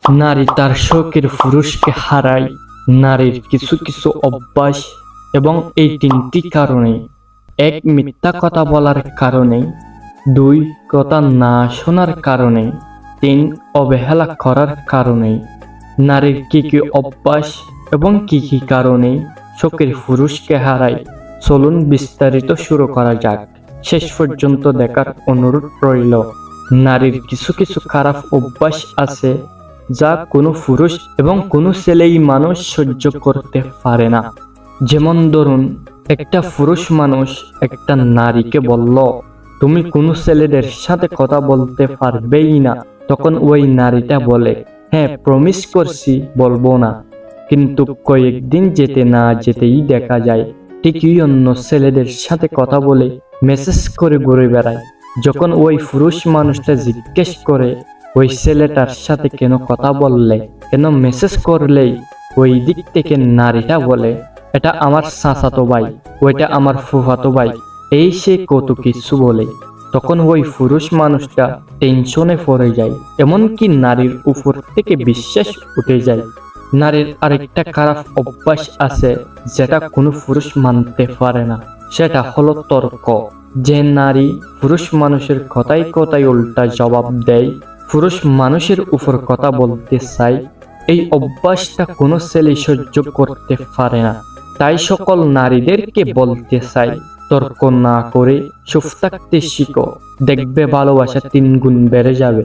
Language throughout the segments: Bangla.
নারী তার শখের পুরুষকে হারায় নারীর কিছু কিছু অভ্যাস এবং এই তিনটি কারণে: এক, মিথ্যা কথা বলার কারণে; দুই, কথা না শোনার কারণে; তিন, অবহেলা করার কারণে। নারীর কি কি অভ্যাস এবং কি কি কারণে শখের পুরুষকে হারায়, চলুন বিস্তারিত শুরু করা যাক। শেষ পর্যন্ত দেখার অনুরোধ রইল। নারীর কিছু কিছু খারাপ অভ্যাস আছে যা কোনো পুরুষ এবং কোনো ছেলেই মানুষ সহ্য করতে পারে না। যেমন ধরুন, একটা পুরুষ মানুষ একটা নারীকে বলল, তুমি কোনো ছেলেদের সাথে কথা বলতে পারবেই না। তখন ওই নারীটা বলে, হ্যাঁ প্রমিস করছি বলবো না। কিন্তু কয়েকদিন যেতে না যেতেই দেখা যায় ঠিকই অন্য ছেলেদের সাথে কথা বলে মেসেজ করে ঘুরে বেড়ায়। যখন ওই পুরুষ মানুষটা জিজ্ঞেস করে, ওই ছেলেটার সাথে কেন কথা বললে, কেন মেসেজ করলেই, ওই দিক থেকে নারীটা বলে, এটা আমার চাচাতো ভাই, ওইটা আমার ফুফাতো ভাই, এই সে কত কিছু বলে। তখন ওই পুরুষ মানুষটা টেনশনে পড়ে যায়, এমনকি নারীর উপর থেকে বিশ্বাস উঠে যায়। নারীর আরেকটা খারাপ অভ্যাস আছে যেটা কোনো পুরুষ মানতে পারে না, সেটা হলো তর্ক। যে নারী পুরুষ মানুষের কথায় কথায় উল্টা জবাব দেয়, পুরুষ মানুষের উপর কথা বলতে চায়, এই অভ্যাসটা কোনো ছেলে সহ্য করতে পারে না। তাই সকল নারীদেরকে বলতে চাই, তর্ক না করে চুপ থাকতে শিখো, দেখবে ভালোবাসা 3 গুণ বেড়ে যাবে।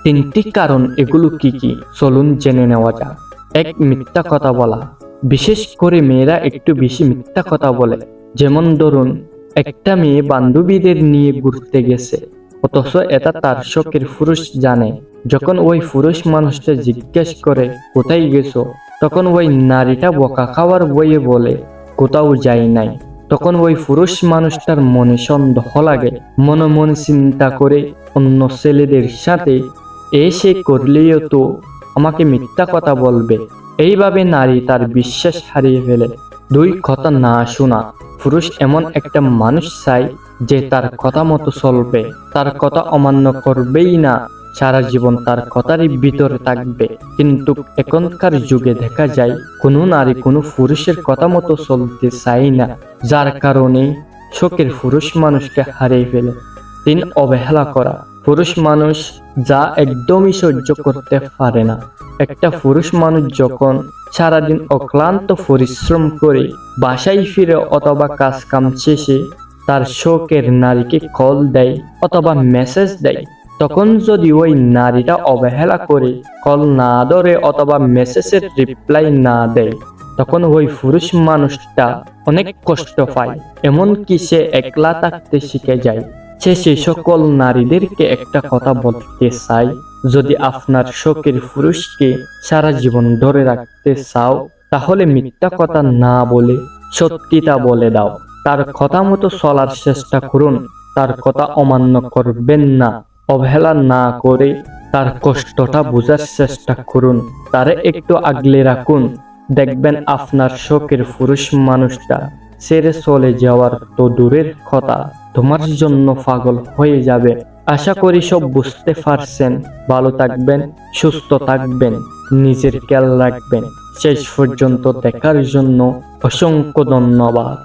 3টি কারণ, এগুলো কি কি চলুন জেনে নেওয়া যাক। এক, মিথ্যা কথা বলা। বিশেষ করে মেয়েরা একটু বেশি মিথ্যা কথা বলে। যেমন ধরুন, একটা মেয়ে বান্ধবীদের নিয়ে ঘুরতে গেছে, অথচ এটা তার শখের পুরুষ জানে। যখন ওই পুরুষ মানুষটা জিজ্ঞেস করে কোথায় গেছো, তখন ওই নারীটা বোকা খাওয়ার বইয়ে বলে কোথাও যাই নাই। তখন ওই পুরুষ মানুষটার মনে সন্দেহ লাগে, মনে মনে চিন্তা করে অন্য ছেলেদের সাথে এসে করলেও তো আমাকে মিথ্যা কথা বলবে। এইভাবে নারী তার বিশ্বাস হারিয়ে ফেলে। 2, কথা না শোনা। পুরুষ এমন একটা মানুষ চাই যে তার কথা মতো চলবে, তার কথা অমান্য করবেই না, সারা জীবন তার কথারই ভিতরে থাকবে। কিন্তু এখনকার যুগে দেখা যায় কোনো নারী কোনো পুরুষের কথা মতো চলতে চায় না, যার কারণে শখের পুরুষ মানুষকে হারিয়ে ফেলে। 3, অবহেলা করা। পুরুষ মানুষ যা একদমই সহ্য করতে পারে না। একটা পুরুষ মানুষ যখন সারাদিন অক্লান্ত পরিশ্রম করে বাসায় ফিরে অথবা কাজ কাম শেষে তার শখের নারীকে কল দেয় অথবা মেসেজ দেয়, তখন যদি ওই নারীটা অবহেলা করে কল না ধরে অথবা মেসেজের রিপ্লাই না দেয়, তখন ওই পুরুষ মানুষটা অনেক কষ্ট পায়, এমনকি সে একলা থাকতে শিখে যায়। সে সকল নারীদেরকে একটা কথা বলতে চাই, যদি আপনার শখের পুরুষকে সারা জীবন ধরে রাখতে চাও, তাহলে মিথ্যা কথা না বলে সত্যিটা বলে দাও। তার কথা মতো চলার চেষ্টা করুন, তার কথা অমান্য করবেন না। অবহেলা না করে তার কষ্টটা বোঝার চেষ্টা করুন, তারে একটু আগলে রাখুন। দেখবেন আপনার শখের পুরুষ মানুষটা ছেড়ে চলে যাওয়ার তো দূরের কথা, তোমার জন্য পাগল হয়ে যাবে। আশা করি সব বুঝতে পারছেন। ভালো থাকবেন, সুস্থ থাকবেন, নিজের খেয়াল রাখবেন। শেষ পর্যন্ত দেখার জন্য অসংখ্য ধন্যবাদ।